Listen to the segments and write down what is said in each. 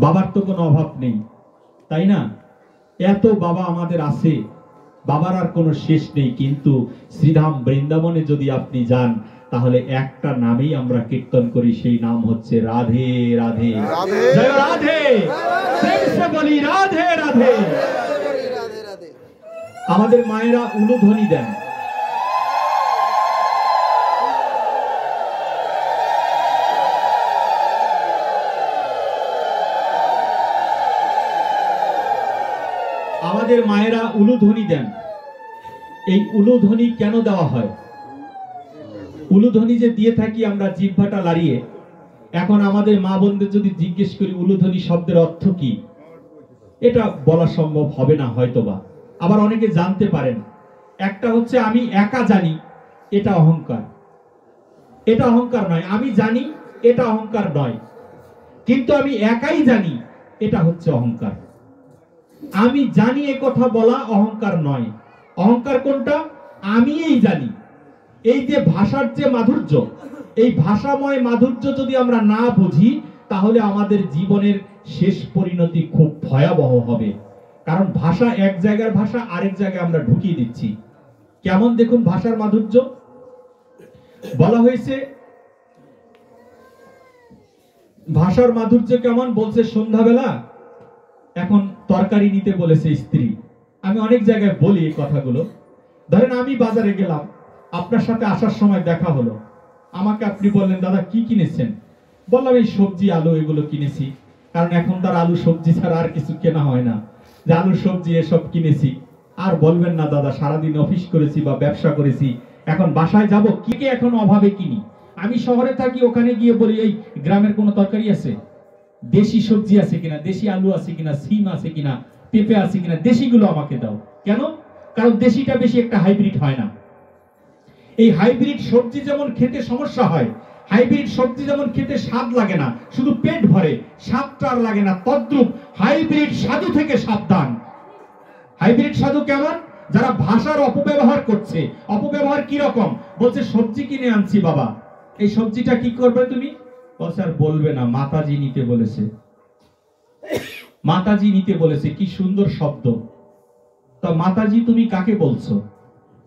বাবার তো কোনো অভাব নেই, তাই না? এত বাবা আমাদের আছে, বাবার আর কোনো শেষ নেই। কিন্তু শ্রীধাম বৃন্দাবনে যদি আপনি যান, তাহলে একটা নামেই আমরা কীর্তন করি, সেই নাম হচ্ছে রাধে রাধে। জয় রাধে, প্রেমসে বলি রাধে রাধে। আমাদের মায়েরা উলুধ্বনি দেন। আমাদের মায়েরা উলুধ্বনি দেন। এই উলুধ্বনি কেন দেওয়া হয়? উলুধ্বনি যে দিয়ে থাকি আমরা জিহ্বাটা লাড়িয়ে, এখন আমাদের মা বোনদের যদি জিজ্ঞেস করি উলুধ্বনি শব্দের অর্থ কি, এটা বলা সম্ভব হবে না হয়তোবা। আবার অনেকে জানতে পারেন। একটা হচ্ছে আমি একা জানি, এটা অহংকার। এটা অহংকার নয়। আমি জানি, এটা অহংকার নয়। কিন্তু আমি একাই জানি, এটা হচ্ছে অহংকার। আমি জানি এ কথা বলা অহংকার নয়। অহংকার কোনটা? আমি এই জানি। এই যে ভাষার যে মাধুর্য, এই ভাষাময় মাধুর্য যদি আমরা না বুঝি, তাহলে আমাদের জীবনের শেষ পরিণতি খুব ভয়াবহ হবে। কারণ ভাষা, এক জায়গার ভাষা আরেক জায়গায় আমরা ঢুকিয়ে দিচ্ছি। কেমন দেখুন ভাষার মাধুর্য। বলা হয়েছে ভাষার মাধুর্য কেমন, বলছে সন্ধ্যাবেলা এখন তরকারি নিতে বলেছে স্ত্রী। আমি অনেক জায়গায় বলি এই কথাগুলো। ধরেন আমি বাজারে গেলাম, আপনার সাথে আসার সময় দেখা হলো, আমাকে আপনি বললেন দাদা কি কিনেছেন? বললাম এই সবজি আলু এগুলো কিনেছি। কারণ এখন তার আলু সবজি ছাড়া আর কিছু কেনা হয় না, যে আলু সবজি এসব কিনেছি। আর বলবেন না দাদা সারাদিন অফিস করেছি বা ব্যবসা করেছি, এখন বাসায় যাব, কি কি এখন অভাবে কিনি। আমি শহরে থাকি, ওখানে গিয়ে বলি এই গ্রামের কোনো তরকারি আছে, দেশি সবজি আছে কিনা, দেশি আলু আছে কিনা, সিম আছে কিনা, পেঁপে আছে কিনা, দেশিগুলো আমাকে দাও। কেন? কারণ দেশিটা বেশি একটা হাইব্রিড হয় না। এই হাইব্রিড সবজি যেমন খেতে সমস্যা হয়, হাইব্রিড সবজি যেমন খেতে স্বাদ লাগে না, শুধু পেট ভরে, স্বাদটা আর লাগে না, তদ্রূপ হাইব্রিড সাধু থেকে সাবধান। হাইব্রিড সাধু কেমন? যারা ভাষার অপব্যবহার করছে। অপব্যবহার কি রকম? বলছে সবজি কিনে আনছি বাবা, এই সবজিটা কি করবে তুমি? বলছে আর বলবে না, মাতাজি নিতে বলেছে। মাতাজি নিতে বলেছে, কি সুন্দর শব্দ। তা মাতাজি তুমি কাকে বলছো?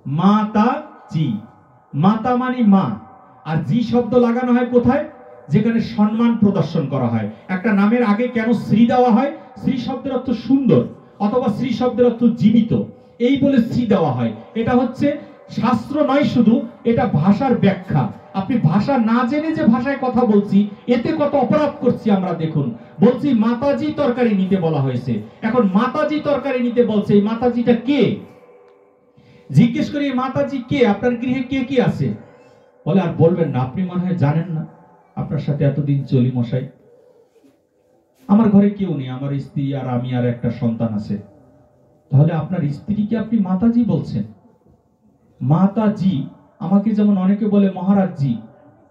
মাতাজি। মাতা মানে মা, আর জি শব্দ লাগানো হয় কোথায়? যেখানে সম্মান প্রদর্শন করা হয়। একটা নামের আগে কেন শ্রী দেওয়া হয়? শ্রী শব্দের অর্থ সুন্দর, অথবা শ্রী শব্দের অর্থ জীবিত, এই বলে শ্রী দেওয়া হয়। এটা হচ্ছে শাস্ত্র নয় শুধু, এটা ভাষার ব্যাখ্যা। আপনি ভাষা না জেনে যে ভাষায় কথা বলছি, এতে কত অপরাধ করছি আমরা দেখুন। বলছি মাতাজি তরকারি নিতে বলা হয়েছে, এখন মাতাজি তরকারি নিতে বলছে, এই মাতাজিটা কে? জিজ্ঞেস করি মাতাজি কে, আপনার গৃহে কে কি আছে? বলে আর বলবেন না, আপনি মনে হয় জানেন না, আপনার সাথে এতদিন চলি মশাই, আমার ঘরে কেউ নেই, আমার স্ত্রী আর আমি আর একটা সন্তান আছে। তাহলে আপনার স্ত্রীকে আপনি মাতাজি বলছেন? মাতাজি, আমাকে যেমন অনেকে বলে মহারাজ জি,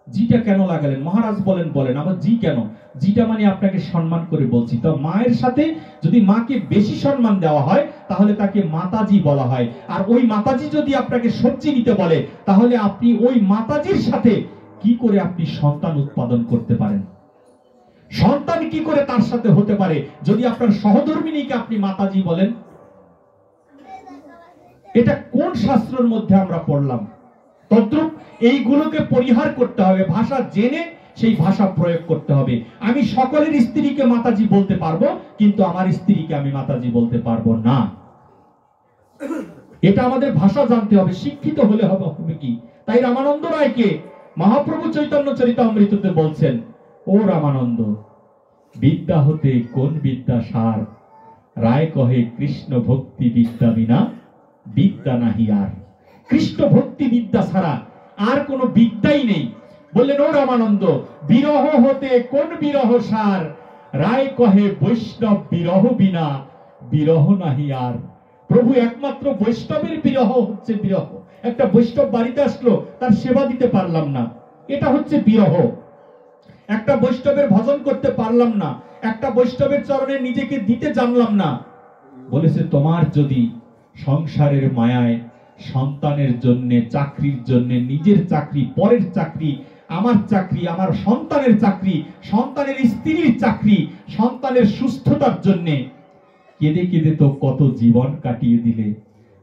জিটা কেন লাগালেন? মহারাজ বলেন, বলেন, আবার জি কেন? জিটা মানে আপনাকে সম্মান করে বলছি। তো মায়ের সাথে যদি মাকে বেশি সম্মান দেওয়া হয়, তাহলে তাকে মাতাজি বলা হয়। আর ওই মাতাজি যদি আপনাকে সবজি নিতে বলে, তাহলে আপনি ওই মাতাজির সাথে কি করে আপনি সন্তান উৎপাদন করতে পারেন? সন্তান কি করে তার সাথে হতে পারে যদি আপনার সহধর্মিণীকে আপনি মাতাজি বলেন? এটা কোন শাস্ত্রের মধ্যে আমরা পড়লাম? তদ্রূপ এইগুলোকে পরিহার করতে হবে, ভাষা জেনে সেই ভাষা প্রয়োগ করতে হবে। আমি সকলের স্ত্রীকে মাতাজি বলতে পারবো, কিন্তু আমার স্ত্রীকে আমি মাতাজি বলতে পারবো না। এটা আমাদের ভাষা জানতে হবে, শিক্ষিত হলে হবে কি? তাই রামানন্দ রায়কে মহাপ্রভু চৈতন্য চরিতামৃততে বলছেন, ও রামানন্দ, বিদ্যা হতে কোন বিদ্যা সার, রায় কহে কৃষ্ণ ভক্তি বিদ্যা বিনা বিদ্যা নাহি আর। কৃষ্ণ ভক্তি বিদ্যা ছাড়া আর কোন বিদ্যাই নেই। বললেন ও রামানন্দ, বিরহ হতে কোন বিরহ সার, রায় কহে বৈষ্ণব বিরহ বিনা বিরহ নাহি আর। প্রভু একমাত্র বৈষ্ণবের বিরহ হচ্ছে বিরহ। একটা বৈষ্ণব বাড়িতে আসলো, তার সেবা দিতে পারলাম না, এটা হচ্ছে বিরহ। একটা বৈষ্ণবের ভজন করতে পারলাম না, একটা বৈষ্ণবের চরণে নিজেকে দিতে জানলাম না। বলেছে তোমার যদি সংসারের মায়ায়, সন্তানের জন্য, চাকরির জন্য, নিজের চাকরি, পরের চাকরি আমার চাকরি, আমার সন্তানের চাকরি, সন্তানের স্ত্রীর চাকরি, সন্তানের সুস্থতার জন্য কেঁদে কেঁদে তো কত জীবন কাটিয়ে দিলে,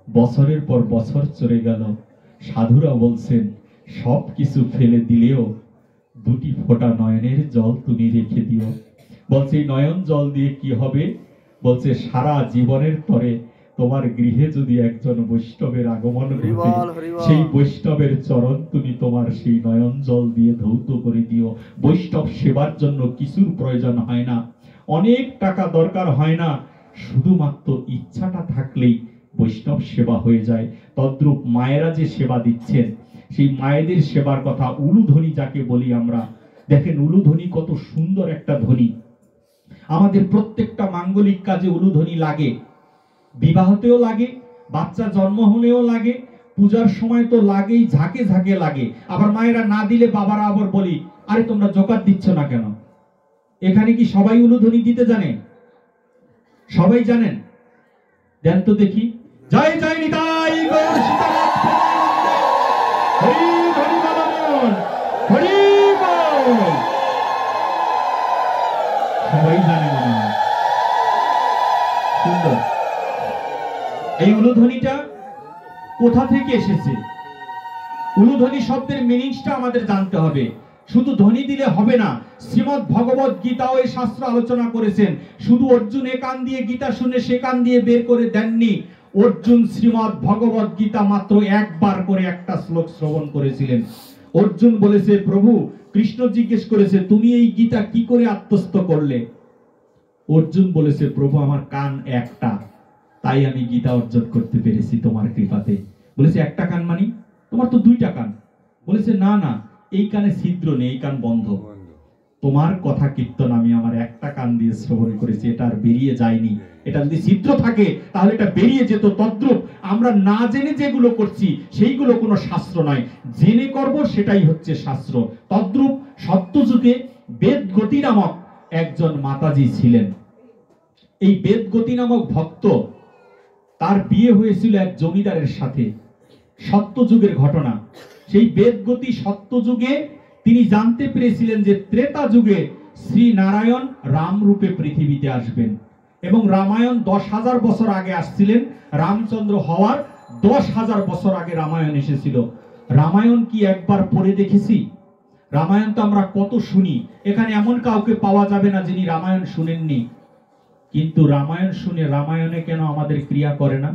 বছরের পর বছর চলে গেল। সাধুরা বলছেন সব কিছু ফেলে দিলেও দুটি ফোঁটা নয়নের জল তুমি রেখে দিও। বলছে এই নয়ন জল দিয়ে কি হবে? বলছে সারা জীবনের তরে তোমার গৃহে যদি একজন বৈষ্ণবের আগমন ঘটে, সেই বৈষ্ণবের চরণ তুমি তোমার সেই নয়ন জল দিয়ে ধৌত করে দিও। বৈষ্ণব সেবার জন্য কিছুর প্রয়োজন হয় না, অনেক টাকা দরকার হয় না, শুধুমাত্র ইচ্ছাটা থাকলেই বৈষ্ণব সেবা হয়ে যায়। তদ্রূপ মায়েরা যে সেবা দিচ্ছেন, সেই মায়েদের সেবার কথা, উলুধ্বনি যাকে বলি আমরা, দেখেন উলুধ্বনি কত সুন্দর একটা ধ্বনি। আমাদের প্রত্যেকটা মাঙ্গলিক কাজে উলুধ্বনি লাগে, বিবাহতেও লাগে, বাচ্চা জন্ম হলেও লাগে, পূজার সময় তো লাগেই, ঝাঁকে ঝাঁকে লাগে। আবার মায়েরা না দিলে বাবারা আবার বলি, আরে তোমরা জোকার দিচ্ছ না কেন? এখানে কি সবাই উলুধ্বনি দিতে জানে? সবাই জানেন? দেন তো দেখি। জয় জয় নিতাই গৌর সীতানাথ, হরি হরি বলন, হরি বল। সবাই জানে মনে হয়। সুন্দর। এই উলুধ্বনিটা কোথা থেকে এসেছে? উলুধ্বনি শব্দের মিনিংসটা আমাদের জানতে হবে। শুধু ধ্বনি দিলে হবে না। শ্রীমদ্ ভগবত গীতাও এই শাস্ত্র আলোচনা করেছেন। শুধু অর্জুন এ কান দিয়ে গীতা শুনে সে কান দিয়ে বের করে দেননি। অর্জুন শ্রীমদ্ ভগবত গীতা মাত্র একবার করে একটা শ্লোক শ্রবণ করেছিলেন। অর্জুন বলেছে, প্রভু, কৃষ্ণ জিজ্ঞেস করেছে তুমি এই গীতা কি করে আত্মস্থ করলে? অর্জুন বলেছে, প্রভু আমার কান একটা, তাই আমি গীতা অর্জন করতে পেরেছি তোমার কৃপাতে। বলেছে একটা কান মানি? তোমার তো দুইটা কান। বলেছে না না, এই কানে ছিদ্র নেই, এই কান বন্ধ। তোমার কথা কীর্তন আমি আমার একটা কান দিয়ে শ্রবণ করেছি, এটা আর বেরিয়ে যায়নি। এটা যদি ছিদ্র থাকে তাহলে এটা বেরিয়ে যেত। তদ্রূপ আমরা না জেনে যেগুলো করছি সেইগুলো কোনো শাস্ত্র নয়, জেনে করব সেটাই হচ্ছে শাস্ত্র। তদ্রূপ সত্যযুগে বেদগতি নামক একজন মাতাজি ছিলেন। এই বেদগতি নামক ভক্ত, তার বিয়ে হয়েছিল এক জমিদারের সাথে। সত্যযুগের ঘটনা। সেই বেদগতি সত্যযুগে তিনি জানতে পেরেছিলেন যে ত্রেতা যুগে শ্রী নারায়ণ রাম রূপে পৃথিবীতে আসবেন, এবং রামায়ণ 10,000 বছর আগে আসছিলেন। রামচন্দ্র হওয়ার 10,000 বছর আগে রামায়ণ এসেছিল। রামায়ণ কি একবার পড়ে দেখেছি? রামায়ণ তো আমরা কত শুনি। এখানে এমন কাউকে পাওয়া যাবে না যিনি রামায়ণ শুনেননি। কিন্তু রামায়ণ শুনে রামায়ণে কেন আমাদের ক্রিয়া করে না?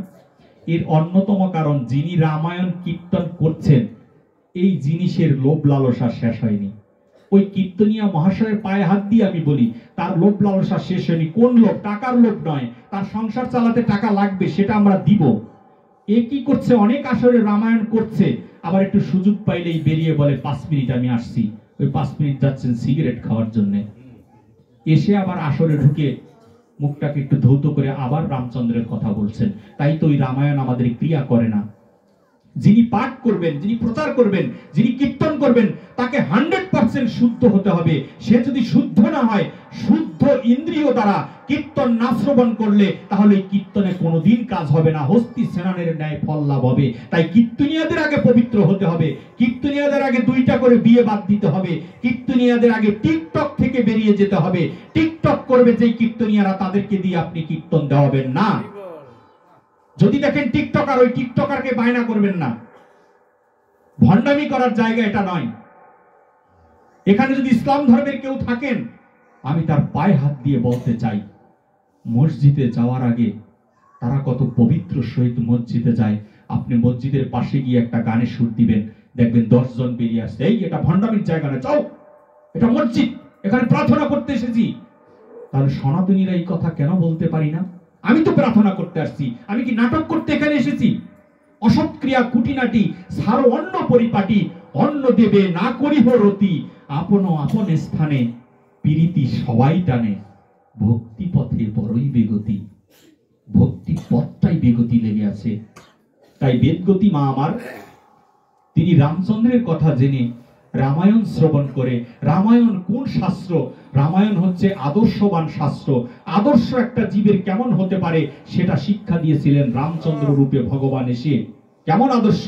এর অন্যতম কারণ, যিনি রামায়ণ কীর্তন করছেন এই জিনিসের লোভ লালসা শেষ হয়নি। ওই কীর্তনিয়া মহাশয়ের পায়ে হাত দিয়ে আমি বলি, তার লোভ লালসা শেষ হয়নি। কোন লোভ? টাকার লোভ নয়। তার সংসার চালাতে টাকা লাগবে, সেটা আমরা দিব। এ কি করছে? অনেক আসরে রামায়ণ করছে, আবার একটু সুযোগ পাইলেই বেরিয়ে বলে 5 মিনিট আমি আসছি। ওই 5 মিনিট যাচ্ছেন সিগারেট খাওয়ার জন্য। এসে আবার আসরে ঢুকে মুখটাকে একটু ধৌত করে আবার রামচন্দ্রের কথা বলছেন। তাই তো ওই রামায়ণ আমাদের ক্রিয়া করে না। যিনি পাঠ করবেন, যিনি প্রচার করবেন, যিনি কীর্তন করবেন, তাকে 100% শুদ্ধ হতে হবে। সে যদি শুদ্ধ না হয়, শুদ্ধ ইন্দ্রিয় দ্বারা কীর্তন না শ্রবণ করলে, তাহলে কীর্তনে কোনোদিন কাজ হবে না, হস্তি স্নানের ন্যায় ফল লাভ হবে। তাই কীর্তনিয়াদের আগে পবিত্র হতে হবে। কীর্তনিয়াদের আগে 2টা করে বিয়ে বাদ দিতে হবে। কীর্তনিয়াদের আগে টিকটক থেকে বেরিয়ে যেতে হবে। টিকটক করবে যেই কীর্তনিয়ারা, তাদেরকে দিয়ে আপনি কীর্তন দেওয়াবেন না। যদি দেখেন টিকটকার, ওই টিকটকারকে বায়না করবেন না। ভণ্ডামি করার জায়গা এটা নয়। এখানে যদি ইসলাম ধর্মের কেউ থাকেন, আমি তার পায়ে হাত দিয়ে বলতে চাই, মসজিদে যাওয়ার আগে তারা কত পবিত্র সহিত মসজিদে যায়। আপনি মসজিদের পাশে গিয়ে একটা গানে সুর দিবেন, দেখবেন 10 জন বেরিয়ে আসছে, এই এটা ভণ্ডামির জায়গা না, যাও, এটা মসজিদ, এখানে প্রার্থনা করতে এসেছি। তাহলে সনাতনীরা এই কথা কেন বলতে পারি না? আমি তো প্রার্থনা করতে আসছি, আমি কি নাটক করতে এখানে এসেছি? অসৎ ক্রিয়া কুটিনাটি সার অন্য পরিপাটি, অন্ন দেবে না করিব রতি, আপন আপন স্থানে প্রীতি সবাই টানে, ভক্তি পথে বড়ই বেগতি। ভক্তি পথটাই বেগতি লেগে আছে। তাই বেদগতি মা আমার, তিনি রামচন্দ্রের কথা জেনে রামায়ণ শ্রবণ করে। রামায়ণ কোন শাস্ত্র? রামায়ণ হচ্ছে আদর্শবান শাস্ত্র। আদর্শ একটা জীবের কেমন হতে পারে সেটা শিক্ষা দিয়েছিলেন রামচন্দ্র রূপে ভগবান এসে। কেমন আদর্শ?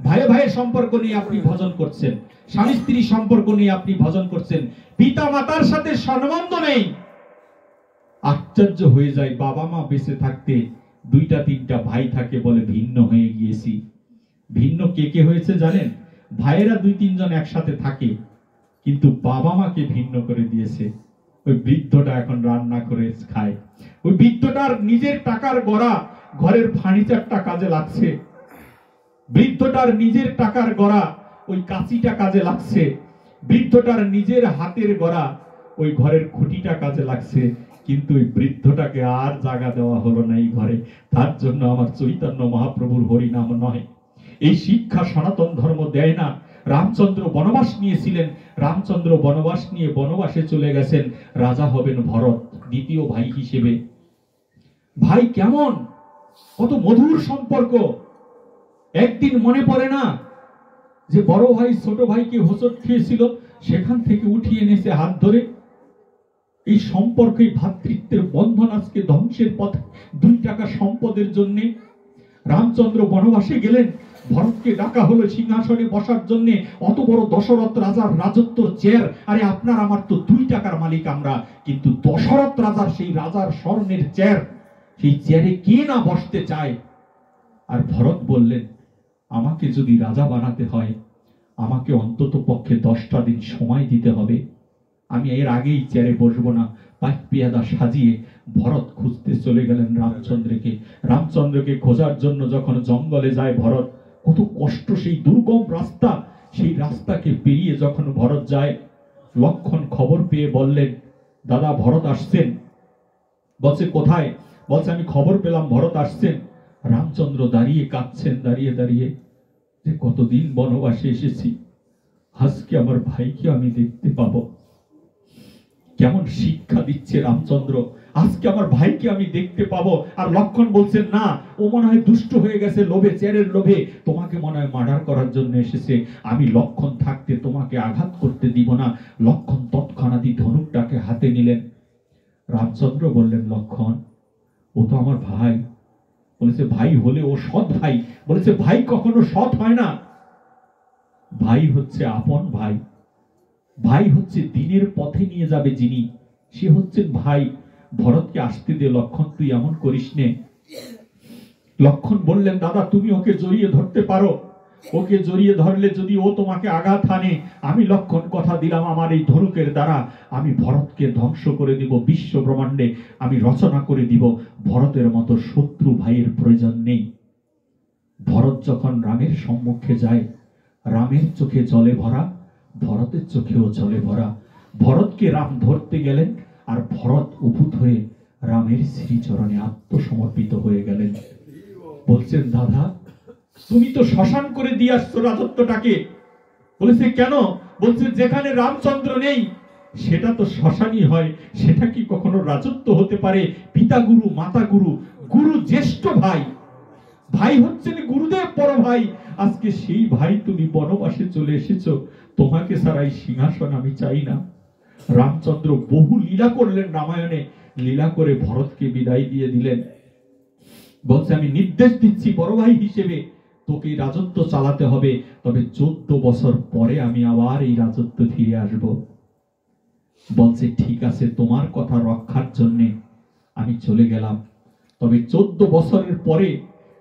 ভাইয়ে ভাইয়ের সম্পর্ক নিয়ে আপনি ভজন করছেন, স্বামী স্ত্রী সম্পর্ক নিয়ে আপনি ভজন করছেন, পিতা মাতার সাথে সম্বন্ধ নেই। আশ্চর্য হয়ে যায়, বাবা মা বেঁচে থাকতে দুইটা তিনটা ভাই থাকে, বলে ভিন্ন হয়ে গিয়েছি। ভিন্ন কে কে হয়েছে জানেন? ভাইয়েরা দুই তিনজন একসাথে থাকে, কিন্তু বাবা মাকে ভিন্ন করে দিয়েছে। ওই বৃদ্ধটা এখন রান্না করে খায়, ওই বৃদ্ধটার নিজের টাকার গড়া ঘরের ফার্নিচারটা কাজে লাগছে, বৃদ্ধটার নিজের টাকার গড়া ওই কাঁচিটা কাজে লাগছে, বৃদ্ধটার নিজের হাতের গড়া ওই ঘরের খুঁটিটা কাজে লাগছে, কিন্তু ওই বৃদ্ধটাকে আর জায়গা দেওয়া হলো না এই ঘরে। তার জন্য আমার চৈতন্য মহাপ্রভুর হরিনাম নয়, এই শিক্ষা সনাতন ধর্ম দেয় না। রামচন্দ্র বনবাস নিয়েছিলেন, রামচন্দ্র বনবাস নিয়ে বনবাসে চলে গেছেন, রাজা হবেন ভরত দ্বিতীয় ভাই হিসেবে। ভাই কেমন, কত মধুর সম্পর্ক। একদিন মনে পড়ে না যে বড় ভাই ছোট ভাইকে হোঁচট খেয়েছিল, সেখান থেকে উঠিয়ে এনেছে হাত ধরে। এই সম্পর্কে ভ্রাতৃত্বের বন্ধন আজকে ধ্বংসের পথে। 2 টাকা সম্পদের জন্য রামচন্দ্র বনবাসে গেলেন, ভরতকে ডাকা হলো সিংহাসনে বসার জন্য। অত বড় দশরথ রাজার রাজত্বর চেয়ার, আরে আপনার আমার তো 2 টাকার মালিক আমরা, কিন্তু দশরথ রাজার সেই রাজার স্বর্ণের চেয়ার, সেই চেয়ারে কে না বসতে চায়। আর ভরত বললেন, আমাকে যদি রাজা বানাতে হয় আমাকে অন্তত পক্ষে 10টা দিন সময় দিতে হবে, আমি এর আগেই চেয়ারে বসবো না। পাইক পেয়াদা সাজিয়ে ভরত খুঁজতে চলে গেলেন রামচন্দ্রকে। রামচন্দ্রকে খোঁজার জন্য যখন জঙ্গলে যায় ভরত, কত কষ্ট, সেই দুর্গম রাস্তা, সেই রাস্তাকে পেরিয়ে যখন ভরত যায়, লক্ষণ খবর পেয়ে বললেন, দাদা ভরত আসছেন। বলছে কোথায়? বলছে আমি খবর পেলাম ভরত আসছেন। রামচন্দ্র দাঁড়িয়ে কাঁদছেন, দাঁড়িয়ে দাঁড়িয়ে, যে কতদিন বনবাসে এসেছি, আজকে আমার ভাইকে আমি দেখতে পাবো। কেমন শিক্ষা দিচ্ছে রামচন্দ্র, আজকে আমার ভাইকে আমি দেখতে পাবো। আর লক্ষণ বলছেন, না ও মনে হয় দুষ্ট হয়ে গেছে, লোভে, চেয়ারের লোভে তোমাকে মনে হয় মার্ডার করার জন্য এসেছে, আমি লক্ষণ থাকতে তোমাকে আঘাত করতে দিব না। লক্ষণ তৎক্ষণাৎই ধনুকটাকে হাতে নিলেন। রামচন্দ্র বললেন, লক্ষণ ও তো আমার ভাই। বলেছে ভাই হলে ও সৎ ভাই। বলেছে ভাই কখনো সৎ হয় না, ভাই হচ্ছে আপন ভাই, ভাই হচ্ছে দিনের পথে নিয়ে যাবে যিনি, সে হচ্ছেন ভাই। ভরতকে আসতে দে লক্ষণ, তুই এমন করিস নে। লক্ষণ বললেন, দাদা তুমি ওকে জড়িয়ে ধরতে পারো, ওকে জড়িয়ে ধরলে যদি ও তোমাকে আঘাত হানে, আমি লক্ষণ কথা দিলাম আমার এই ধনুকের দ্বারা আমি ভরতকে ধ্বংস করে দিব, বিশ্ব ব্রহ্মাণ্ডে আমি রচনা করে দিব। ভরতের মতো শত্রু ভাইয়ের প্রয়োজন নেই। ভরত যখন রামের সম্মুখে যায়, রামের চোখে জলে ভরা, ভরতের চোখেও জলে ভরা। ভরতকে রাম ধরতে গেলেন, আর ভরত অভূত হয়ে রামের শ্রীচরণে আত্মসমর্পিত হয়ে গেলেন। বলছেন, দাদা তুমি তো শ্মশান করে দিয়ে আসছো রাজত্বটাকে। বলেছে কেন? বলছে যেখানে রামচন্দ্র নেই সেটা তো শ্মশানই হয়, সেটা কি কখনো রাজত্ব হতে পারে? পিতা গুরু, মাতা গুরু, গুরু জ্যেষ্ঠ ভাই, ভাই হচ্ছেন গুরুদেব বড় ভাই। আজকে সেই ভাই তুমি বনবাসে চলে এসেছো, তোমাকে ছাড়া এই সিংহাসন আমি চাই না। রামচন্দ্র বহু লীলা করলেন রামায়ণে, লীলা করে ভরতকে বিদায় দিয়ে দিলেন। বলছে আমি নির্দেশ দিচ্ছি বড় ভাই হিসেবে তোকে রাজত্ব চালাতে হবে, তবে 14 বছর পরে আমি আবার এই রাজত্ব ফিরে আসব। বলছে ঠিক আছে, তোমার কথা রক্ষার জন্য আমি চলে গেলাম, তবে 14 বছরের পরে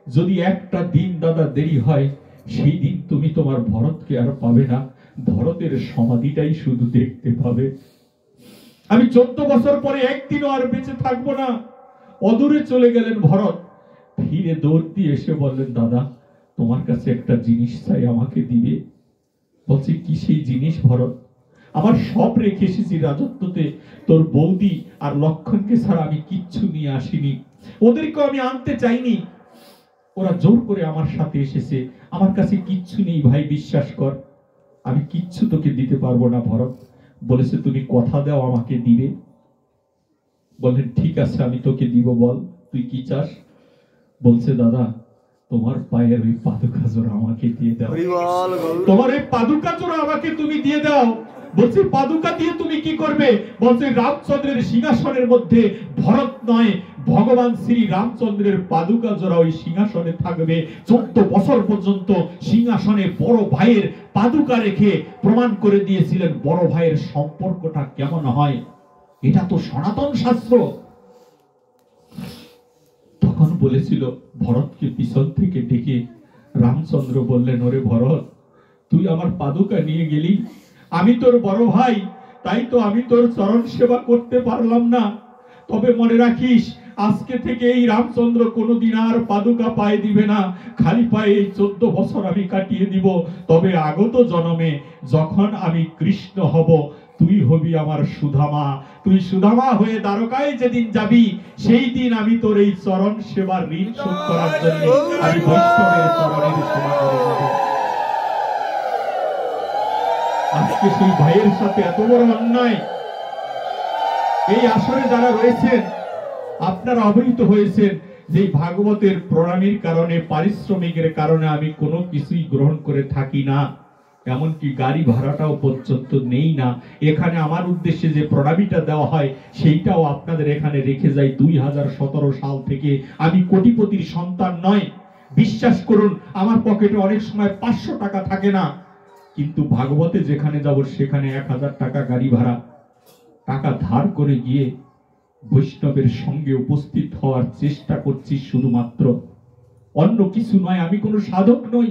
যদি একটা দিন দাদা দেরি হয়, সেই দিন তুমি তোমার ভরতকে আর পাবে না, ভরতের সমাধিটাই শুধু দেখতে পাবে। আমি 14 বছর পরে একদিনও আর বেঁচে থাকবো না। অদূরে চলে গেলেন ভরত, ফিরে দৌড় দিয়ে এসে বললেন, দাদা তোমার কাছে একটা জিনিস চাই, আমাকে দিবে? বলছে কি সেই জিনিস ভরত? আমার সব রেখে এসেছি রাজত্বতে, তোর বৌদি আর লক্ষণকে ছাড়া আমি কিচ্ছু নিয়ে আসিনি, ওদেরকে আমি আনতে চাইনি, ওরা জোর করে আমার সাথে এসেছে, আমার কাছে কিচ্ছু নেই ভাই, বিশ্বাস কর আমি কিচ্ছু তোকে দিতে পারবো না। ভরত বলেছে তুমি কথা দাও আমাকে দিবে। বললেন ঠিক আছে আমি তোকে দিব, বল তুই কি চাস? বলছে দাদা তোমার পায়ের ওই পাদুকা জোড়া আমাকে দিয়ে দাও, তোমার ওই পাদুকা জোড়া আমাকে তুমি দিয়ে দাও। বলছে পাদুকা দিয়ে তুমি কি করবে? বলছে রামচন্দ্রের সিংহাসনের মধ্যে ভরত নয়, ভগবান শ্রী রামচন্দ্রের পাদুকা জোড়া ওই সিংহাসনে থাকবে 14 বছর পর্যন্ত। সিংহাসনে বড় ভাইয়ের পাদুকা রেখে প্রমাণ করে দিয়েছিলেন বড় ভাইয়ের সম্পর্কটা কেমন হয়। এটা তো সনাতন শাস্ত্র। তখন বলেছিল ভরতকে পিছন থেকে ডেকে রামচন্দ্র বললেন, ওরে ভরত, তুই আমার পাদুকা নিয়ে গেলি, আমি তোর বড় ভাই, তাই তো আমি তোর চরণ সেবা করতে পারলাম না। তবে মনে রাখিস, আজকে থেকে এই রামচন্দ্র কোনোদিন আর পাদুকা পায়ে দিবে না, খালি পায়ে এই 14 বছর আমি কাটিয়ে দিব। তবে আগত জন্মে যখন আমি কৃষ্ণ হব, তুই হবি আমার সুধামা। তুই সুধামা হয়ে দ্বারকায় যেদিন যাবি, সেই দিন আমি তোর এই চরণ সেবার ঋণ শোধ করার জন্য আমি বৈষ্ণবের চরণের সেবা করে দেব। আজকে সেই ভাইয়ের সাথে এত বড় অন্যায়। এই আসরে যারা রয়েছেন আপনারা অবহিত হয়েছেন যে ভাগবতের প্রণামীর কারণে, পারিশ্রমিকের কারণে আমি কোনো কিছুই গ্রহণ করে থাকি না, এমনকি গাড়ি ভাড়াটাও পর্যন্ত নেই না। এখানে আমার উদ্দেশ্যে যে প্রণামীটা দেওয়া হয় সেইটাও আপনাদের এখানে রেখে যাই। 2017 সাল থেকে আমি কোটিপতির সন্তান নয়। বিশ্বাস করুন, আমার পকেটে অনেক সময় 500 টাকা থাকে না, কিন্তু ভাগবতে যেখানে যাব সেখানে 1000 টাকা গাড়ি ভাড়া, টাকা ধার করে গিয়ে বৈষ্ণবের সঙ্গে উপস্থিত হওয়ার চেষ্টা করছি শুধুমাত্র, অন্য কিছু নয়। আমি কোনো সাধক নই।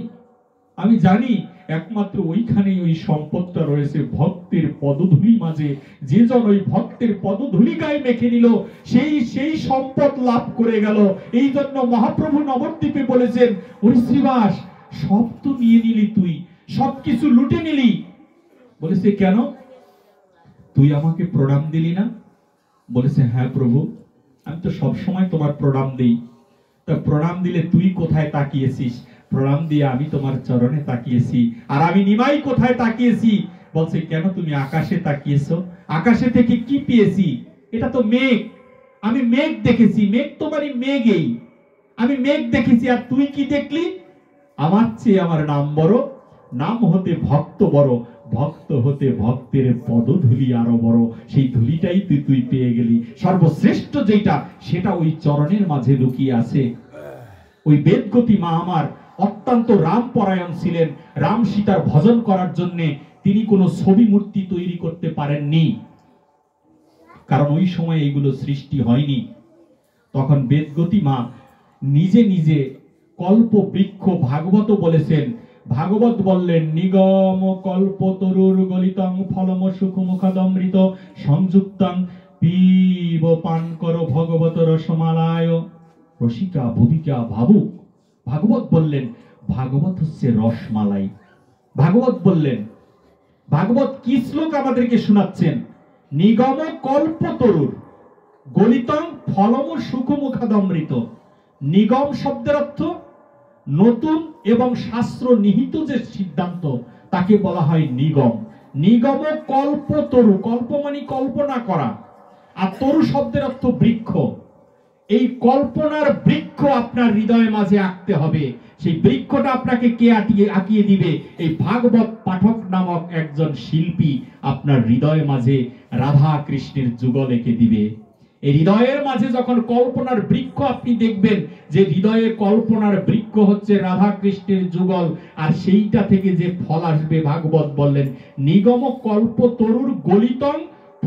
আমি জানি একমাত্র ওইখানেই ওই সম্পদটা রয়েছে, ভক্তের পদধূলি মাঝে। যে জন ওই ভক্তের পদধূলি গায়ে মেখে নিল, সেই সম্পদ লাভ করে গেল। এই জন্য মহাপ্রভু নবদ্বীপে বলেছেন, ওরে শ্রীবাস, সব তো নিয়ে নিলি, তুই সবকিছু লুটে নিলি। বলেছে কেন? তুই আমাকে প্রণাম দিলি না? বলেছে হ্যাঁ প্রভু, আমি তো সব সময় তোমার প্রণাম দিই। তা প্রণাম দিলে তুই কোথায় তাকিয়েছিস? প্রণাম দিয়ে আমি তোমার চরণে তাকিয়েছি। আর আমি নিমাই কোথায় তাকিয়েছি? বলছে কেন তুমি আকাশে তাকিয়েছো? আকাশে থেকে কি পেয়েছি? এটা তো মেঘ, আমি মেঘ দেখেছি। মেঘ তোমারই মেঘেই, আমি মেঘ দেখেছি। আর তুই কি দেখলি? আমার চেয়ে আমার নাম বড়, নাম হতে ভক্ত বড়, ভক্ত হতে ভক্তের পদধূলি আরো বড়। সেই ধূলিটাই তুই পেয়ে গেলি। সর্বশ্রেষ্ঠ যেটা, সেটা ওই চরণের মাঝে লুকিয়ে আছে। ওই বেদগতি মা আমার অত্যন্ত রাম পরায়ণ ছিলেন। রাম সীতার ভজন করার জন্য তিনি কোনো ছবি মূর্তি তৈরি করতে পারেননি, কারণ ওই সময় এগুলো সৃষ্টি হয়নি। তখন বেদগতি মা নিজে নিজে কল্প বৃক্ষ ভাগবত বলেছেন। ভাগবত বললেন, নিগম কল্প তরুর গলিতং ফলম সুখমুখাদমৃত সংযুক্তং পিব পান করো ভগবত রসমালায় রসিকা ভূমিকা ভাবুক। ভাগবত বললেন ভাগবত হচ্ছে রসমালাই। ভাগবত বললেন, ভাগবত কি শ্লোক আমাদেরকে শোনাচ্ছেন? নিগম কল্প তরুর গলিতং ফলম সুখমুখাদমৃত। নিগম শব্দের অর্থ নতুন এবং শাস্ত্র নিহিত যে সিদ্ধান্ত, তাকে বলা হয় নিগম। নিগম কল্প তরু, কল্প মানে কল্পনা করা, আর তরু শব্দের অর্থ বৃক্ষ। এই কল্পনার বৃক্ষ আপনার হৃদয়ের মাঝে আঁকতে হবে। সেই বৃক্ষটা আপনাকে কে আঁকিয়ে দিবে? এই ভাগবত পাঠক নামক একজন শিল্পী আপনার হৃদয়ের মাঝে রাধা কৃষ্ণের যুগল এঁকে দিবে। এই হৃদয়ের মাঝে যখন কল্পনার বৃক্ষ আপনি দেখবেন, যে হৃদয়ে কল্পনার বৃক্ষ হচ্ছে রাধা কৃষ্ণের যুগল, আর সেইটা থেকে যে ফল আসবে, ভাগবত বললেন নিগম কল্প তরুর গলিতং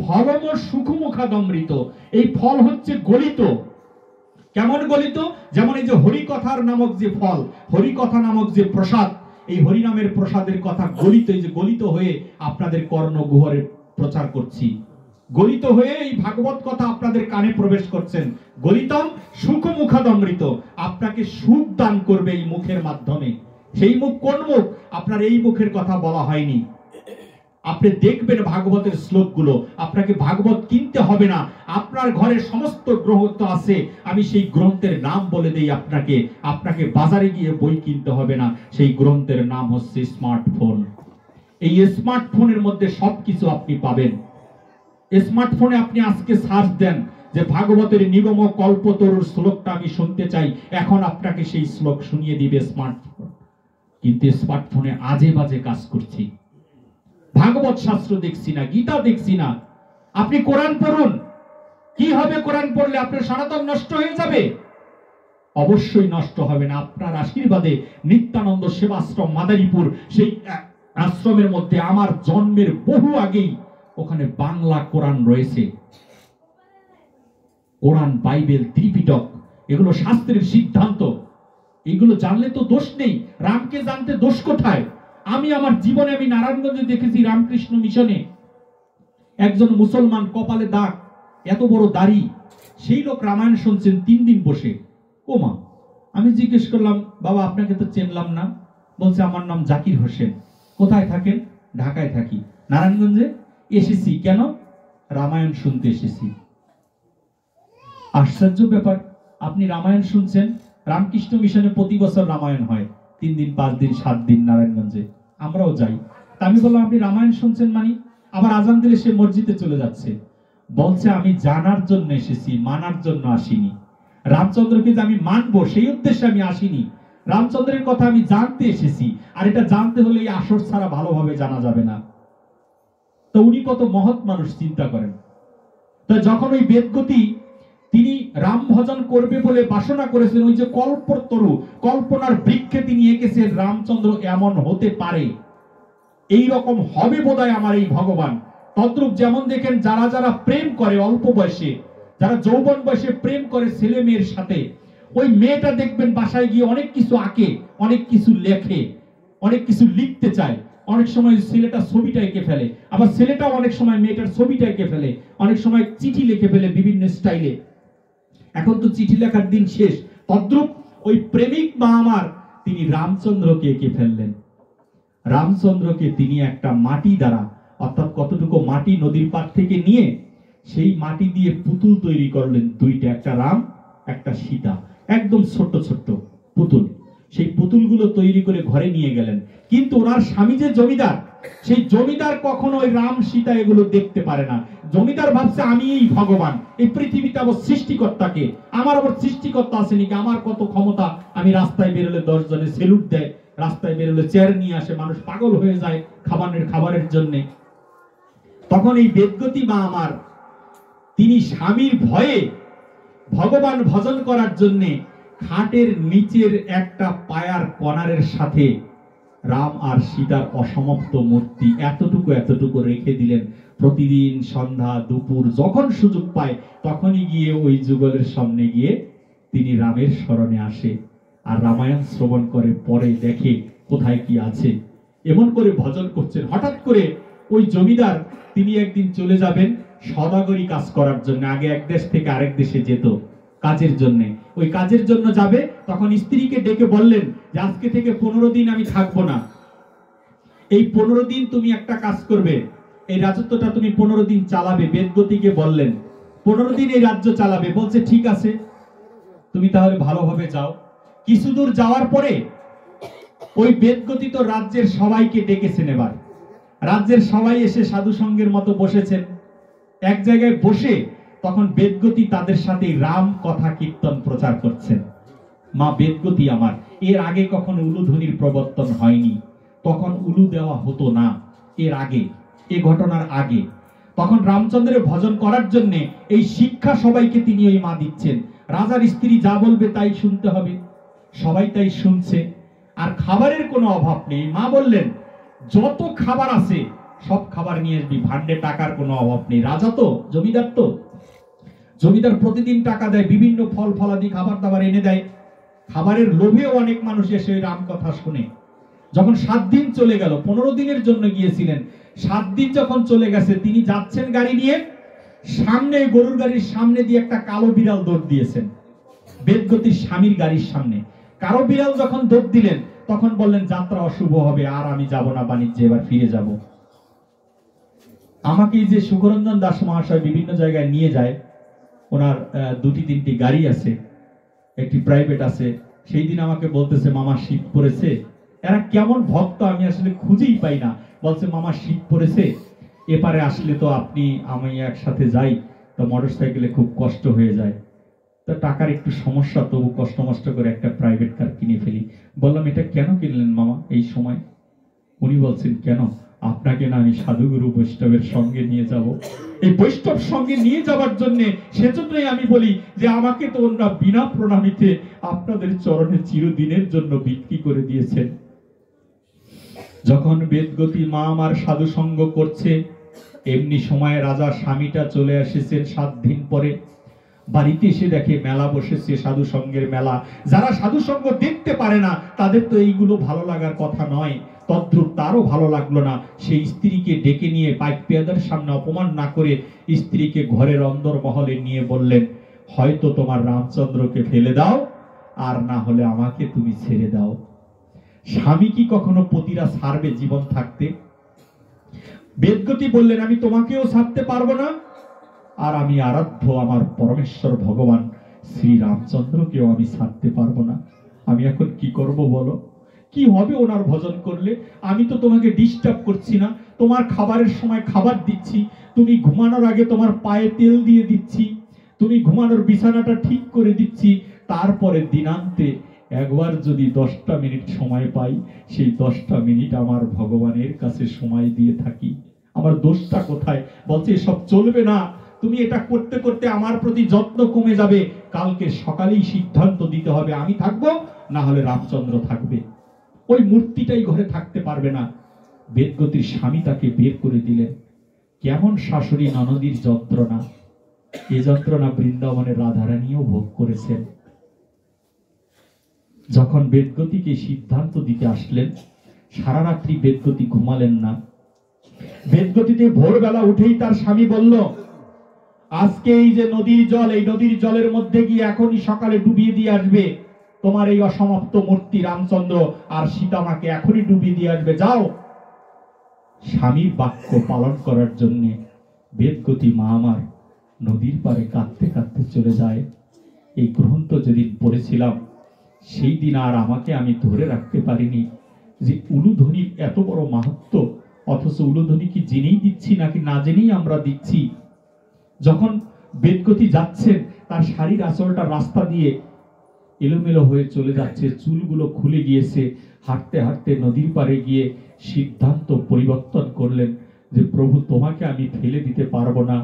ফলম সুখমুখাদমৃত। এই ফল হচ্ছে গলিত। কেমন গলিত? যেমন এই যে হরিকথার নামক যে ফল, হরিকথা নামক যে প্রসাদ, এই হরিনামের প্রসাদের কথা গলিত, এই যে গলিত হয়ে আপনাদের কর্ণগুহরে প্রচার করছি, গলিত হয়ে এই ভাগবত কথা আপনাদের কানে প্রবেশ করছেন। গলিতম সুখমুখাদমৃত, আপনাকে সুখ দান করবে এই মুখের মাধ্যমে। সেই মুখ কোন মুখ? আপনার এই মুখের কথা বলা হয়নি। আপনি দেখবেন ভাগবতের শ্লোকগুলো, আপনাকে ভাগবত কিনতে হবে না, আপনার ঘরে সমস্ত গ্রন্থ আছে। আমি সেই গ্রন্থের নাম বলে দেই আপনাকে, আপনাকে বাজারে গিয়ে বই কিনতে হবে না। সেই গ্রন্থের নাম হচ্ছে স্মার্টফোন। এই স্মার্টফোনের মধ্যে সবকিছু আপনি পাবেন। স্মার্টফোনে আপনি আজকে সার্চ দেন যে ভাগবতের নিগম কল্পতরুর শ্লোকটা আমি শুনতে চাই, এখন আপনাকে সেই শ্লোক শুনিয়ে দিবে স্মার্টফোন। কিন্তু স্মার্টফোনে আজে বাজে কাজ করছি। ভাগবত শাস্ত্র দেখছি না, গীতা দেখছি না। আপনি কোরআন পড়ুন, কি হবে কোরআন পড়লে? আপনার সনাতন নষ্ট হয়ে যাবে? অবশ্যই নষ্ট হবে না। আপনার আশীর্বাদে নিত্যানন্দ সেবাশ্রম মাদারীপুর, সেই আশ্রমের মধ্যে আমার জন্মের বহু আগেই ওখানে বাংলা কোরআন রয়েছে। কোরআন, বাইবেল, ত্রিপিটক, এগুলো শাস্ত্রের সিদ্ধান্ত। এগুলো জানলে তো দোষ নেই, রামকে জানতে দোষ কোথায়? আমি আমার জীবনে আমি নারায়ণগঞ্জে দেখেছি রামকৃষ্ণ মিশনে একজন মুসলমান, কপালে দাগ, এত বড় দাড়ি, সেই লোক রামায়ণ শুনছেন 3 দিন বসে। ও মা, আমি জিজ্ঞেস করলাম, বাবা আপনাকে তো চিনলাম না। বলছে আমার নাম জাকির হোসেন। কোথায় থাকেন? ঢাকায় থাকি। নারায়ণগঞ্জে এসেছি কেন? রামায়ণ শুনতে এসেছি। আশ্চর্য ব্যাপার, আপনি রামায়ণ শুনছেন? রামকৃষ্ণ মিশনে প্রতি বছর রামায়ণ হয়, 3 দিন 5 দিন 7 দিন নারায়ণগঞ্জে, আমরাও যাই। তা আমি বললাম আপনি রামায়ণ শুনছেন মানে? আবার আজান দিলে সে মসজিদে চলে যাচ্ছে। বলছে আমি জানার জন্য এসেছি, মানার জন্য আসিনি। রামচন্দ্রকে যে আমি মানবো সেই উদ্দেশ্যে আমি আসিনি, রামচন্দ্রের কথা আমি জানতে এসেছি। আর এটা জানতে হলে এই আসর ছাড়া ভালোভাবে জানা যাবে না। তো উনি কত মহৎ মানুষ, চিন্তা করেন। তো যখন ওই বেদগতি তিনি রাম ভজন করবে বলে বাসনা করেছেন, ওই যে কল্পতরু, কল্পনার বৃক্ষে তিনি এঁকেছেন রামচন্দ্র এমন হতে পারে, এই রকম হবে বোধহয় আমার এই ভগবান। তদ্রূপ যেমন দেখেন যারা যারা প্রেম করে অল্প বয়সে, যারা যৌবন বয়সে প্রেম করে ছেলে মেয়ের সাথে, ওই মেয়েটা দেখবেন বাসায় গিয়ে অনেক কিছু আঁকে, অনেক কিছু লেখে, অনেক কিছু লিখতে চায়। অনেক সময় ছেলেটা ছবিটা এঁকে ফেলে, আবার ছেলেটাও অনেক সময় মেয়েটার ছবিটা এঁকে ফেলে, অনেক সময় চিঠি লিখে ফেলে বিভিন্ন স্টাইলে। এখন তো চিঠি লেখার দিন শেষ। তদ্রূপ ওই প্রেমিক মা আমার, তিনি রামচন্দ্রকে এঁকে ফেললেন। রামচন্দ্রকে তিনি একটা মাটি দ্বারা, অর্থাৎ কতটুকু মাটি নদীর পাড় থেকে নিয়ে সেই মাটি দিয়ে পুতুল তৈরি করলেন 2টা, একটা রাম একটা সীতা, একদম ছোট্ট ছোট্ট পুতুল। সেই পুতুলগুলো তৈরি করে ঘরে নিয়ে গেলেন। কিন্তু ওনার স্বামী যে জমিদার, সেই জমিদার কখনো ওই রাম সীতা এগুলো দেখতে পারে না। জমিদার ভাবছে আমি এই ভগবান, এই পৃথিবীতে আবার সৃষ্টিকর্তাকে, আমার আবার সৃষ্টিকর্তা আছে নাকি, আমার কত ক্ষমতা, আমি রাস্তায় বেরোলে 10 জনে সেলুট দেয়, রাস্তায় বেরোলে চেয়ার নিয়ে আসে, মানুষ পাগল হয়ে যায় খাবারের জন্য। তখন এই বেদগতি মা আমার, তিনি স্বামীর ভয়ে ভগবান ভজন করার জন্য খাটের নিচের একটা পায়ার কর্নারের সাথে রাম আর সীতার অসমাপ্ত মূর্তি এতটুকু রেখে দিলেন। প্রতিদিন সন্ধ্যা দুপুর যখন সুযোগ পায় তখনই গিয়ে ওই যুগলের সামনে গিয়ে তিনি রামের স্মরণে আসে আর রামায়ণ শ্রবণ করে, পরে দেখে কোথায় কি আছে, এমন করে ভজন করছেন। হঠাৎ করে ওই জমিদার তিনি একদিন চলে যাবেন সদাগরি কাজ করার জন্য। আগে এক দেশ থেকে আরেক দেশে যেত কাজের জন্য। ওই কাজের জন্য যাবে, তখন স্ত্রীকে ডেকে বললেন যে আজকে থেকে 15 দিন আমি থাকবো না, এই 15 দিন তুমি একটা কাজ করবে, এই রাজত্বটা তুমি 15 দিন চালাবে। বেদগতিকে বললেন 15 দিন এই রাজ্য চালাবে। বলছে ঠিক আছে, তুমি তাহলে ভালোভাবে যাও। কিছু দূর যাওয়ার পরে ওই বেদগতি তো রাজ্যের সবাইকে ডেকেছেন। এবার রাজ্যের সবাই এসে সাধু সঙ্গের মতো বসেছেন এক জায়গায় বসে। তখন বেদগতি তাদের সাথে রাম কথা কীর্তন প্রচার করছেন। মা বেদগতি আমার, এর আগে কখনো উলুধ্বনির প্রবর্তন হয়নি, তখন উলু দেওয়া হতো না এর আগে, এই ঘটনার আগে। তখন রামচন্দ্রের ভজন করার জন্য এই শিক্ষা সবাইকে তিনি ওই মা দিচ্ছেন। রাজার স্ত্রী যা বলবে তাই শুনতে হবে, সবাই তাই শুনছে। আর খাবারের কোনো অভাব নেই। মা বললেন যত খাবার আছে সব খাবার নিয়ে আসবি, ভান্ডে টাকার কোনো অভাব নেই। রাজা তো, জমিদার তো, জমিদার প্রতিদিন টাকা দেয়, বিভিন্ন ফল ফলাদি খাবার দাবার এনে দেয়। খাবারের লোভেও অনেক মানুষ এসে রাম কথা শুনে। যখন 7 দিন চলে গেল, 15 দিনের জন্য গিয়েছিলেন, 7 দিন যখন চলে গেছে, তিনি যাচ্ছেন গাড়ি নিয়ে, সামনে গরুর গাড়ির সামনে দিয়ে একটা কালো বিড়াল দৌড় দিয়েছেন বেদগতির স্বামীর গাড়ির সামনে। কালো বিড়াল যখন দৌড় দিলেন তখন বললেন যাত্রা অশুভ হবে, আর আমি যাব না বাণিজ্যে, এবার ফিরে যাব। আমাকে যে সুখরঞ্জন দাস মহাশয় বিভিন্ন জায়গায় নিয়ে যায়, ওনার 2-3টি গাড়ি আছে, একটি প্রাইভেট আছে। সেই দিন আমাকে বলতেছে মামা শীত পড়েছে। এরা কেমন ভক্ত আমি আসলে খুঁজেই পাই না। বলছে মামা শীত পড়েছে, এপারে আসলে তো আপনি আমি একসাথে যাই, তো মোটরসাইকেলে খুব কষ্ট হয়ে যায়, তো টাকার একটু সমস্যা, তবু কষ্ট মষ্ট করে একটা প্রাইভেট কার কিনে ফেলি। বললাম এটা কেন কিনলেন মামা এই সময়? উনি বলছেন কেন? আপনাকে না আমি সাধুগুরু বৈষ্ণবের সঙ্গে নিয়ে যাব। এই বৈষ্ণব সঙ্গে নিয়ে যাওয়ার জন্য সেজন্যই আমি বলি যে আমাকে তো ওনারা বিনা প্রণামীতে আপনাদের চরণে চিরদিনের জন্য বিক্রি করে দিয়েছেন। যখন বেদগতি মা আমার সাধু সঙ্গ করছে, এমনি সময় রাজা স্বামীটা চলে এসেছেন 7 দিন পরে। বাড়িতে এসে দেখে মেলা বসেছে, সাধু সঙ্গের মেলা। যারা সাধু সঙ্গ দেখতে পারে না তাদের তো এইগুলো ভালো লাগার কথা নয়। তদ্রূপ তারও ভালো লাগলো না। সেই স্ত্রীকে ডেকে নিয়ে পাইক পেয়াদার সামনে অপমান না করে স্ত্রীকে ঘরের অন্দর মহলে নিয়ে বললেন, হয়তো তোমার রামচন্দ্রকে ফেলে দাও, আর না হলে আমাকে তুমি ছেড়ে দাও। স্বামী কি কখনো পতিরা ছাড়বে জীবন থাকতে? বেদগতি বললেন, আমি তোমাকেও ছাড়তে পারবো না, আর আমি আরাধ্য আমার পরমেশ্বর ভগবান শ্রী রামচন্দ্রকেও আমি ছাড়তে পারবো না। আমি এখন কি করব বলো? কি হবে ওনার ভজন করলে? আমি তো তোমাকে ডিস্টার্ব করছি না, তোমার খাবারের সময় খাবার দিচ্ছি, তুমি ঘুমানোর আগে তোমার পায়ে তেল দিয়ে দিচ্ছি, তুমি ঘুমানোর বিছানাটা ঠিক করে দিচ্ছি। তারপরে দিনান্তে একবার যদি 10টা মিনিট সময় পাই, সেই 10টা মিনিট আমার ভগবানের কাছে সময় দিয়ে থাকি। আমার দোষটা কোথায়? বলছে এসব চলবে না, তুমি এটা করতে করতে আমার প্রতি যত্ন কমে যাবে। কালকে সকালেই সিদ্ধান্ত দিতে হবে, আমি থাকবো না হলে রামচন্দ্র থাকবে। ওই মূর্তিটাই ঘরে থাকতে পারবে না। বেদগতির স্বামী তাকে বের করে দিলেন। কেমন শাশুড়ি ননদীর যন্ত্রণা! এই যন্ত্রণা বৃন্দাবনের রাধারানীও ভোগ করেছেন। যখন বেদগতিকে সিদ্ধান্ত দিতে আসলেন, সারা রাত্রি বেদগতি ঘুমালেন না। বেদগতিতে ভোরবেলা উঠেই তার স্বামী বলল, আজকে এই যে নদীর জল, এই নদীর জলের মধ্যে গিয়ে এখনই সকালে ডুবিয়ে দিয়ে আসবে তোমার এই অসমাপ্ত মূর্তি রামচন্দ্র আর সীতামাকে, এখনই ডুবিয়ে দিয়ে আসবে, যাও। স্বামীর বাক্য পালন করার জন্য বেদগতি মা আমার নদীর পারে কাঁদতে কাঁদতে চলে যায়। এই গ্রন্থ যেদিন পড়েছিলাম সেই দিন আর আমাকে আমি ধরে রাখতে পারিনি যে উলুধ্বনির এত বড় মাহাত্ম্য, অথচ উলুধ্বনি কি জেনেই দিচ্ছি নাকি না জেনেই আমরা দিচ্ছি। যখন বেদগতি যাচ্ছেন, তার শাড়ির আঁচলটা রাস্তা দিয়ে এলোমেলো হয়ে চলে যাচ্ছে, চুলগুলো খুলে গিয়েছে। হাঁটতে হাঁটতে নদীর পাড়ে গিয়ে সিদ্ধান্ত পরিবর্তন করলেন যে প্রভু, তোমাকে আমি ফেলে দিতে পারবো না,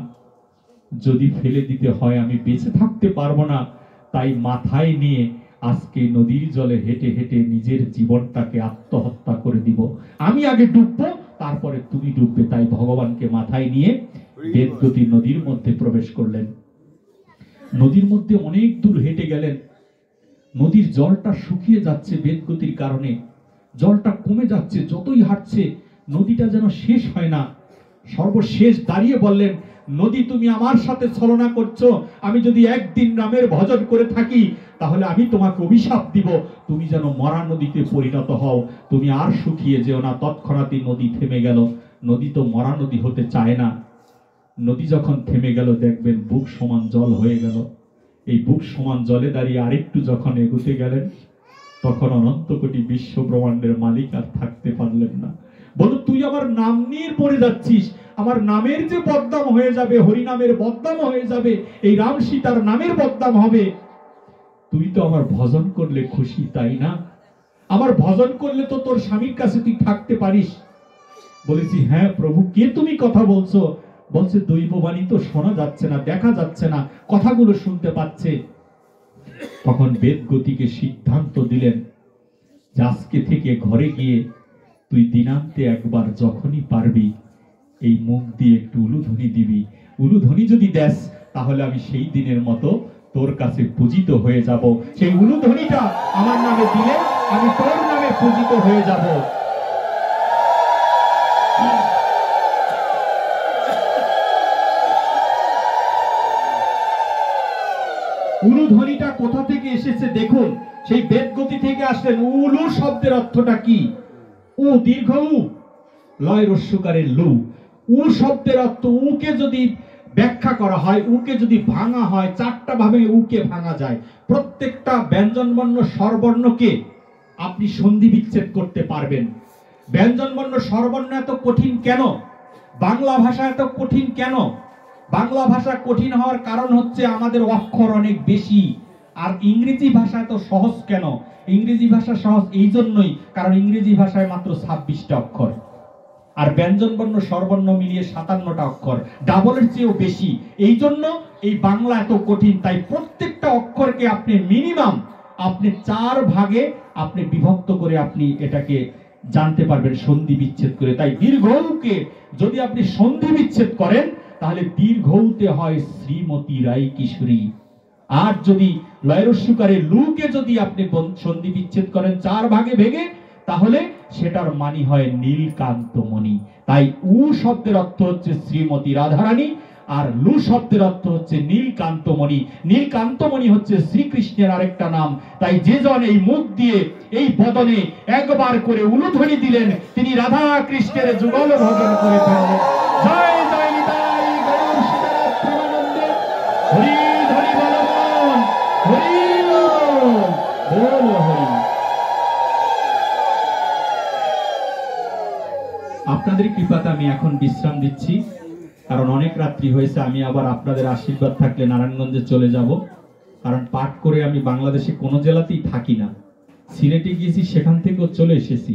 যদি ফেলে দিতে হয় আমি বেঁচে থাকতে পারবো না। তাই মাথায় নিয়ে আজকে নদীর জলে হেঁটে হেঁটে নিজের জীবনটাকে আত্মহত্যা করে দিব। আমি আগে ডুববো, তারপরে তুমি ডুববে। তাই ভগবানকে মাথায় নিয়ে বেদগতি নদীর মধ্যে প্রবেশ করলেন। নদীর মধ্যে অনেক দূর হেঁটে গেলেন। নদীর জলটা শুকিয়ে যাচ্ছে বেদগতির কারণে, জলটা কমে যাচ্ছে। যতই হাঁটছে নদীটা যেন শেষ হয় না। সর্বশেষ দাঁড়িয়ে বললেন, নদী তুমি আমার সাথে ছলনা করছো। আমি যদি একদিন রামের ভজন করে থাকি তাহলে আমি তোমাকে অভিশাপ দিব, তুমি যেন মরা নদীতে পরিণত হও, তুমি আর শুকিয়ে যেও না। তৎক্ষণাৎই নদী থেমে গেল। নদী তো মরা নদী হতে চায় না। নদী যখন থেমে গেল, দেখবেন বুক সমান জল হয়ে গেল। এই বুক সমান জলে দাঁড়িয়ে আরেকটু যখন এগোতে গেলেন, তখন অনন্ত কোটি বিশ্ব ব্রহ্মাণ্ডের মালিক আর থাকতে পারলেন না। বলো, তুই আমার নাম নিয়ে পড়ে যাচ্ছিস, আমার নামের যে বদনাম হয়ে যাবে, হরিনামের বদনাম হয়ে যাবে, এই রাম সীতার নামের বদনাম হবে। তুই তো আমার ভজন করলে খুশি, তাই না? আমার ভজন করলে তো তোর স্বামীর কাছে তুই থাকতে পারিস। বলেছি, হ্যাঁ প্রভু, কে তুমি কথা বলছো? বলছে, দৈববাণী তো শোনা যাচ্ছে না, দেখা যাচ্ছে না, কথাগুলো শুনতে পাচ্ছে। তখন বেদগতিকে সিদ্ধান্ত দিলেন যে আজকে থেকে ঘরে গিয়ে তুই দিনান্তে একবার যখনই পারবি এই মুখ দিয়ে একটু উলুধ্বনি দিবি। উলুধ্বনি যদি দেস তাহলে আমি সেই দিনের মতো তোর কাছে পূজিত হয়ে যাব। সেই উলুধ্বনিটা আমার নামে দিলে আমি তোর নামে পূজিত হয়ে যাব। উলুধ্বনিটা কোথা থেকে এসেছে দেখুন, সেই বেদগতি থেকে আসলেন। উলু শব্দের অর্থটা কি? উ দীর্ঘ উ, লয় রস্যকারের লু। উ শব্দের অর্থ, উকে যদি ব্যাখ্যা করা হয়, উকে যদি ভাঙা হয়, 4টা ভাবে উকে ভাঙা যায়। প্রত্যেকটা ব্যঞ্জনবর্ণ স্বরবর্ণকে আপনি সন্ধি বিচ্ছেদ করতে পারবেন। ব্যঞ্জনবর্ণ স্বরবর্ণ এত কঠিন কেন? বাংলা ভাষা এত কঠিন কেন? বাংলা ভাষা কঠিন হওয়ার কারণ হচ্ছে আমাদের অক্ষর অনেক বেশি। আর ইংরেজি ভাষা এত সহজ কেন? ইংরেজি ভাষা সহজ এই জন্যই কারণ ইংরেজি ভাষায় মাত্র 26টা অক্ষর। আর ব্যঞ্জন বর্ণ স্বরবর্ণ মিলিয়ে 57টা অক্ষর, ডাবলের চেয়েও বেশি। এই জন্য এই বাংলা এত কঠিন। তাই প্রত্যেকটা অক্ষরকে আপনি মিনিমাম আপনি 4 ভাগে আপনি বিভক্ত করে আপনি এটাকে জানতে পারবেন সন্ধি বিচ্ছেদ করে। তাই দীর্ঘকে যদি আপনি সন্ধি বিচ্ছেদ করেন তাহলে দীর্ঘতে হয় শ্রীমতী রায় কিশোরী। আর যদি লয়রস্যকারে লুকে যদি আপনি সন্ধি বিচ্ছেদ করেন 4 ভাগে ভেঙে, তাহলে সেটার মানি হয় নীলকান্তমণি। তাই উ শব্দের অর্থ হচ্ছে শ্রীমতী রাধারানী, আর লু শব্দের অর্থ হচ্ছে নীলকান্তমণি। নীলকান্তমণি হচ্ছে শ্রীকৃষ্ণের আরেকটা নাম। তাই যে জন এই মুখ দিয়ে এই বদনে একবার করে উলুধ্বনি দিলেন, তিনি রাধা কৃষ্ণের যুগল ভজন করে ফেললেন। জয় জয় নিতাই গৌর সীতানাথ প্রেমানন্দে। হরি হরি বল মন, হরি বল হরি। আপনাদের কৃপাতে আমি এখন বিশ্রাম দিচ্ছি, কারণ অনেক রাত্রি হয়েছে। আমি আবার আপনাদের আশীর্বাদ থাকলে নারায়ণগঞ্জে চলে যাব, কারণ পাঠ করে আমি বাংলাদেশে কোনো জেলাতেই থাকি না। সিলেটে গিয়েছি, সেখান থেকেও চলে এসেছি।